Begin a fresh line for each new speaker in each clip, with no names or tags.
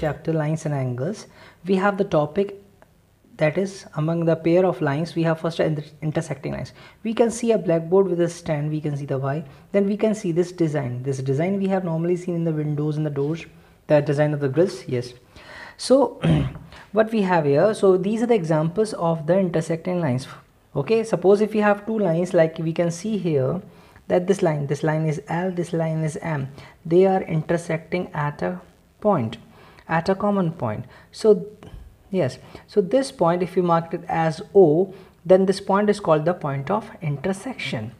chapter lines and angles, we have the topic that is among the pair of lines we have first intersecting lines. We can see a blackboard with a stand, we can see the Y, then we can see this design we have normally seen in the windows and the doors, the design of the grills. Yes, so what we have here, so these are the examples of the intersecting lines. Okay, suppose if we have two lines, like we can see here that this line is L, this line is M, they are intersecting at a point, at a common point. So yes, so this point, if you mark it as O, then this point is called the point of intersection.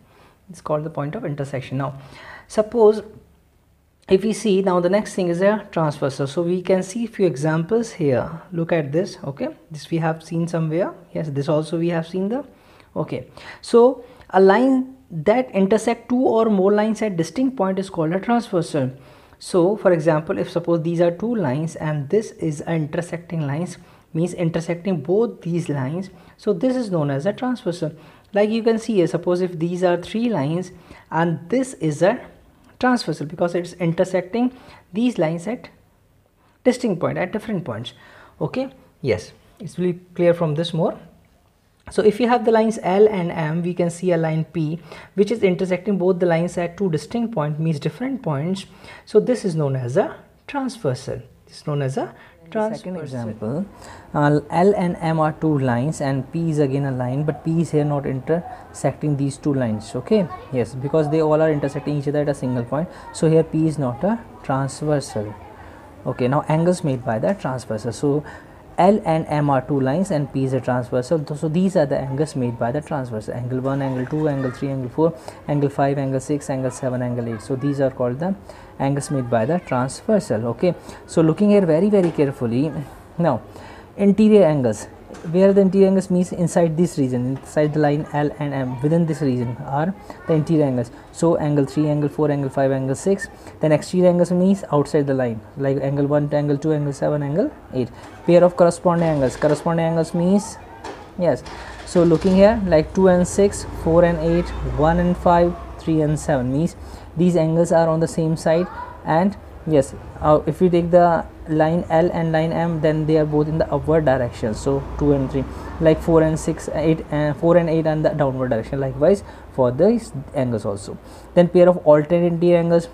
It's called the point of intersection. Now suppose if we see, now the next thing is a transversal. So we can see a few examples here. Look at this. Okay, this we have seen somewhere. Yes, this also we have seen the. Okay, so a line that intersect two or more lines at distinct point is called a transversal. So for example, if suppose these are two lines and this is a intersecting lines, means intersecting both these lines, so this is known as a transversal. Like you can see here, suppose if these are three lines and this is a transversal because it's intersecting these lines at distinct point, at different points. Okay, yes, it's really clear from this more. So if you have the lines L and M, we can see a line P which is intersecting both the lines at two distinct points, means different points. So this is known as a transversal. It's known as a transversal. Second example, L and M are two lines and P is again a line, but P is here not intersecting these two lines. Okay, yes, because they all are intersecting each other at a single point. So here P is not a transversal. Okay, now angles made by the transversal. So L and M are two lines and P is a transversal. So these are the angles made by the transversal: angle 1, angle 2, angle 3, angle 4, angle 5, angle 6, angle 7, angle 8. So these are called the angles made by the transversal. Okay, so looking here very carefully. Now interior angles, where the interior angles means inside this region, inside the line L and M, within this region are the interior angles. So angle 3, angle 4, angle 5, angle 6. Then exterior angles means outside the line, like angle 1, angle 2, angle 7, angle 8. Pair of corresponding angles means, yes, so looking here like 2 and 6, 4 and 8, 1 and 5, 3 and 7, means these angles are on the same side. And yes, if we take the line L and line M, then they are both in the upward direction. So 2 and 3, like 4 and 6, 8 and 4 and 8 and the downward direction. Likewise for these angles also. Then pair of alternate interior angles.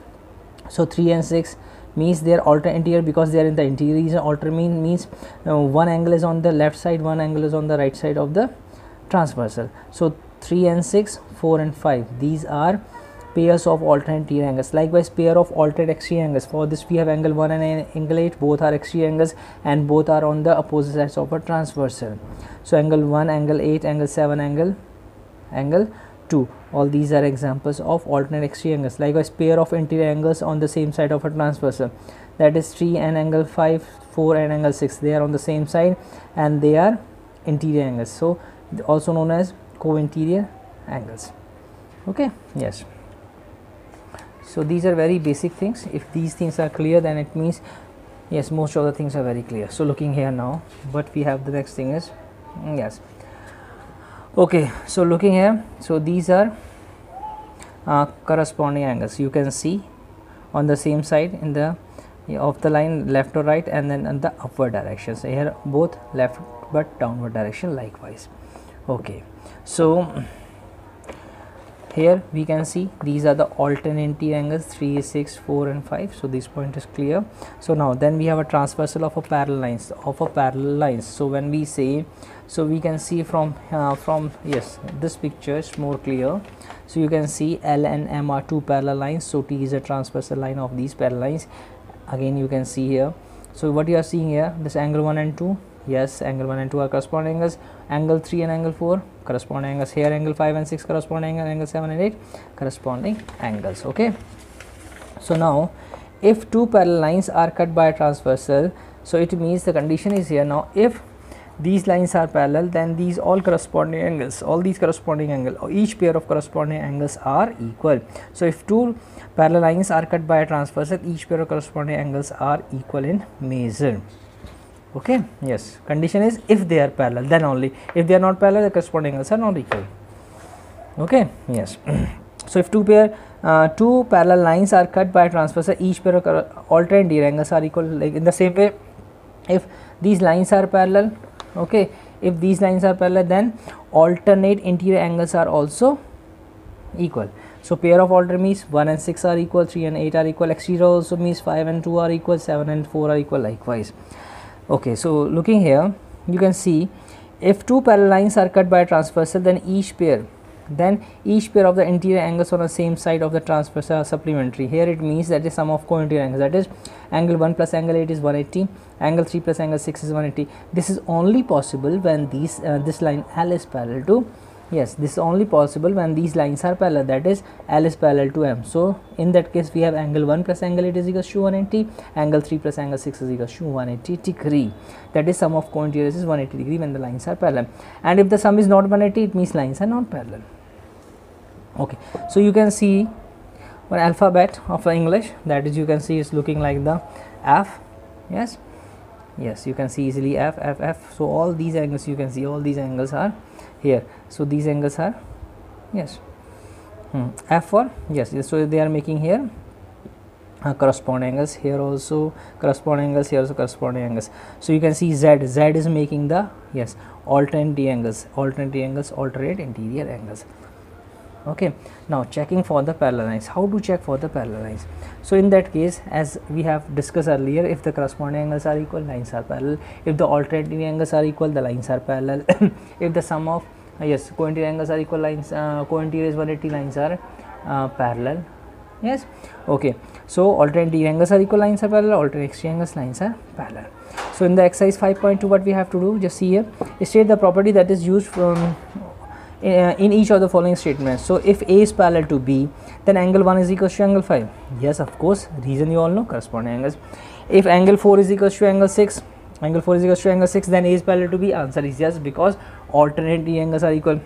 So 3 and 6 means they are alternate interior because they are in the interior region. Alternate means one angle is on the left side, one angle is on the right side of the transversal. So 3 and 6, 4 and 5, these are pairs of alternate interior angles. Likewise pair of alternate exterior angles. For this we have angle 1 and angle 8, both are exterior angles and both are on the opposite sides of a transversal. So angle 1, angle 8, angle 7, angle 2, all these are examples of alternate exterior angles. Likewise pair of interior angles on the same side of a transversal, that is 3 and angle 5, 4 and angle 6, they are on the same side and they are interior angles, so also known as co-interior angles. Okay, yes, so these are very basic things. If these things are clear, then it means yes, most of the things are very clear. So looking here now, what we have, the next thing is, yes, okay, so looking here, so these are corresponding angles. You can see on the same side in the of the line, left or right, and then in the upward direction. So here both left but downward direction likewise. Okay, so here we can see these are the alternate interior angles 3, 6, 4 and 5. So this point is clear. So now then we have a transversal of a parallel lines, So when we say, so we can see from yes, this picture is more clear. So you can see L and M are two parallel lines, so T is a transversal line of these parallel lines. Again you can see here, so what you are seeing here, this angle 1 and 2, yes, angle 1 and 2 are corresponding angles. Angle 3 and angle 4 corresponding angles. Here angle 5 and 6 corresponding angle, angle 7 and 8 corresponding angles. Okay, so now if two parallel lines are cut by a transversal, so it means the condition is here. Now if these lines are parallel, then these all corresponding angles, all these corresponding angles, or each pair of corresponding angles are equal. So if two parallel lines are cut by a transversal, each pair of corresponding angles are equal in measure. Okay, yes, condition is if they are parallel, then only. If they are not parallel, the corresponding angles are not equal. Okay, yes. So if two parallel lines are cut by a transversal, each pair of alternate interior angles are equal. Like in the same way,
If these lines are parallel, okay, if these lines are parallel, then alternate interior angles are also equal. So pair of alternate means 1 and 6 are equal, 3 and 8 are equal. Exterior also means 5 and 2 are equal, 7 and 4 are equal likewise. Okay, so looking here, you can see if two parallel lines are cut by a transversal, then each pair of the interior angles on the same side of the transversal are supplementary. Here it means that is sum of co-interior angles, that is angle 1 plus angle 8 is 180, angle 3 plus angle 6 is 180. This is only possible when this line L is parallel to, yes, this is only possible when these lines are parallel, that is L is parallel to M. So in that case we have angle 1 plus angle 8 is equal to 180, angle 3 plus angle 6 is equal to 180 degree. That is sum of co-interiors is 180 degree when the lines are parallel. And if the sum is not 180, it means lines are not parallel. Okay, so you can see one alphabet of English, that is you can see is looking like the F. Yes, you can see easily F, F, F. So all these angles, you can see all these angles are here. So these angles are, yes, F for, yes, so they are making here corresponding angles, here also corresponding angles, here also corresponding angles. So you can see Z is making the, yes, alternate angles, alternate interior angles. Okay, now checking for the parallel lines. How to check for the parallel lines? So in that case, as we have discussed earlier, if the corresponding angles are equal, lines are parallel. If the alternate angles are equal, the lines are parallel. If the sum of, yes, co-interior angles are equal, lines co-interior is 180, lines are parallel. Yes, okay, so alternate angles are equal, lines are parallel, alternate exterior angles, lines are parallel. So in the exercise 5.2, what we have to do, just see here, state the property that is used from in each of the following statements. So if A is parallel to B, then angle 1 is equal to angle 5. Yes, of course, reason you all know, corresponding angles. If angle 4 is equal to angle 6, then A is parallel to B. Answer is yes, because alternate angles are equal.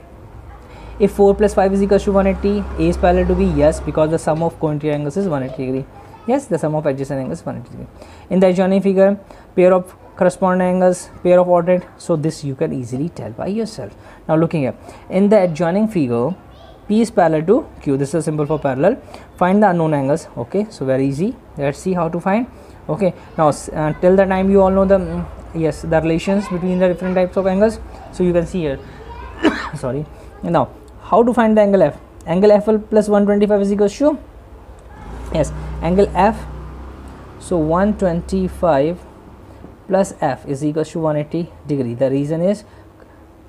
If 4 plus 5 is equal to 180, A is parallel to B. Yes, because the sum of co-interior angles is 180 degree. Yes, the sum of adjacent angles is 180 degree. In the adjoining figure, pair of corresponding angles, pair of alternate, so this you can easily tell by yourself. Now looking here, in the adjoining figure, P is parallel to Q. This is a symbol for parallel. Find the unknown angles. Okay, so very easy. Let's see how to find. Okay, now till the time you all know the yes, the relations between the different types of angles. So you can see here sorry. Now how to find the angle F? Angle FL plus 125 is equal to, yes, angle F, so 125 plus F is equal to 180 degree. The reason is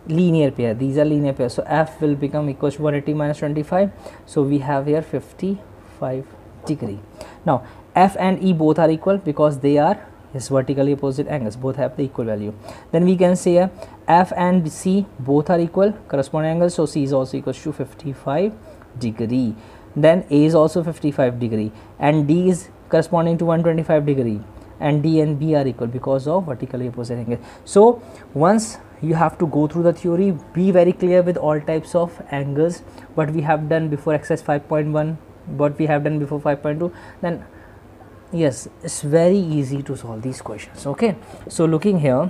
linear pair, these are linear pairs, so F will become equal to 180 minus 25, so we have here 55 degree. Now F and E both are equal because they are, yes, vertically opposite angles, both have the equal value. Then we can say F and C both are equal corresponding angles, so C is also equal to 55 degree. Then A is also 55 degree and D is corresponding to 125 degree, and D and B are equal because of vertically opposite angle. So once you have to go through the theory, be very clear with all types of angles, what we have done before exercise 5.1, what we have done before 5.2, then yes, it's very easy to solve these questions. Okay, so looking here,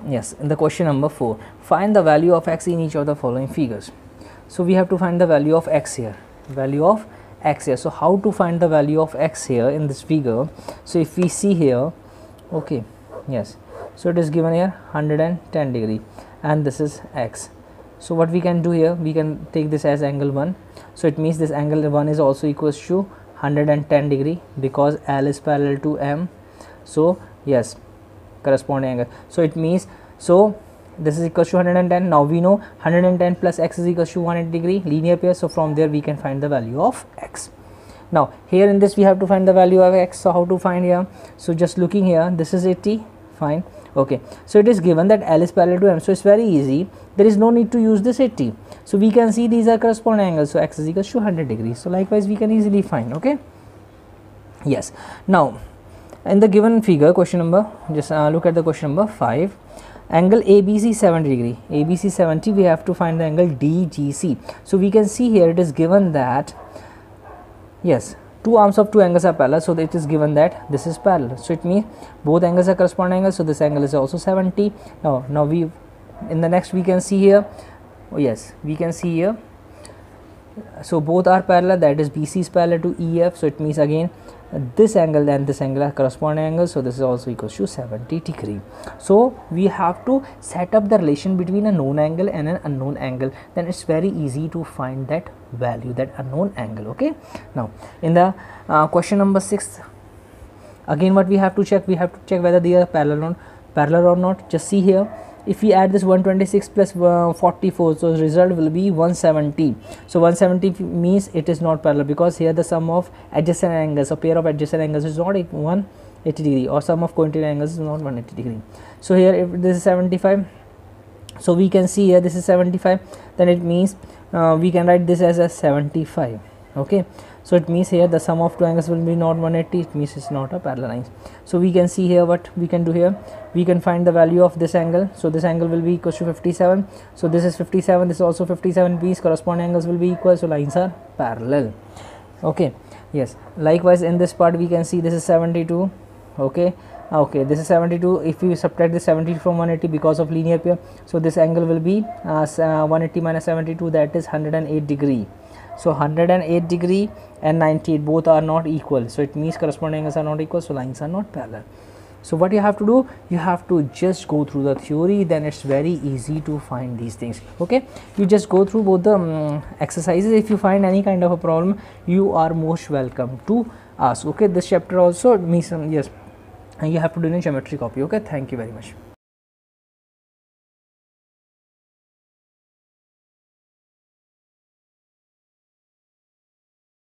yes, in the question number 4, find the value of x in each of the following figures. So we have to find the value of x here, value of x here. So how to find the value of x here in this figure? So if we see here, okay, yes, so it is given here 110 degree and this is x. So what we can do here, we can take this as angle 1, so it means this angle 1 is also equals to 110 degree because L is parallel to M. So yes, corresponding angle, so it means, so this is equal to 110. Now we know 110 plus x is equal to 180 degree, linear pair, so from there we can find the value of x. Now here in this we have to find the value of x. So how to find here? So just looking here, this is 80, fine, okay, so it is given that L is parallel to M, so it's very easy, there is no need to use this 80, so we can see these are corresponding angles, so x is equal to 100 degrees, so likewise we can easily find. Okay, yes. Now in the given figure, question number, just look at the question number 5. Angle ABC 70 degree, ABC 70, we have to find the angle DGC. So we can see here it is given that, yes, two arms of two angles are parallel, so it is given that this is parallel, so it means both angles are corresponding angles, so this angle is also 70. Now we, in the next we can see here, oh yes, we can see here So both are parallel, that is BC is parallel to EF, so it means again this angle and this angle are corresponding angles, so this is also equals to 70 degree. So we have to set up the relation between a known angle and an unknown angle, then it's very easy to find that value, that unknown angle. Okay, now in the question number 6, again what we have to check, whether they are parallel or not. Just see here, if we add this 126 plus 44, so the result will be 170. So 170 means it is not parallel, because here the sum of adjacent angles, a pair of adjacent angles is not 180 degree, or sum of coincident angles is not 180 degree. So here if this is 75, so we can see here this is 75, then it means we can write this as a 75. Okay, so it means here the sum of two angles will be not 180, it means it's not a parallel line. So we can see here what we can do here, we can find the value of this angle. So this angle will be equal to 57, so this is 57, this is also 57, means corresponding angles will be equal, so lines are parallel. Okay, yes, likewise in this part we can see this is 72. Okay, this is 72. If we subtract this 70 from 180 because of linear pair, so this angle will be 180 minus 72, that is 108 degree. So 108 degree and 98 both are not equal, so it means corresponding angles are not equal, so lines are not parallel. So what you have to do, you have to just go through the theory, then it's very easy to find these things. Okay, you just go through both the exercises. If you find any kind of a problem, you are most welcome to ask. Okay, this chapter also means yes, you have to do in geometry copy. Okay, thank you very much.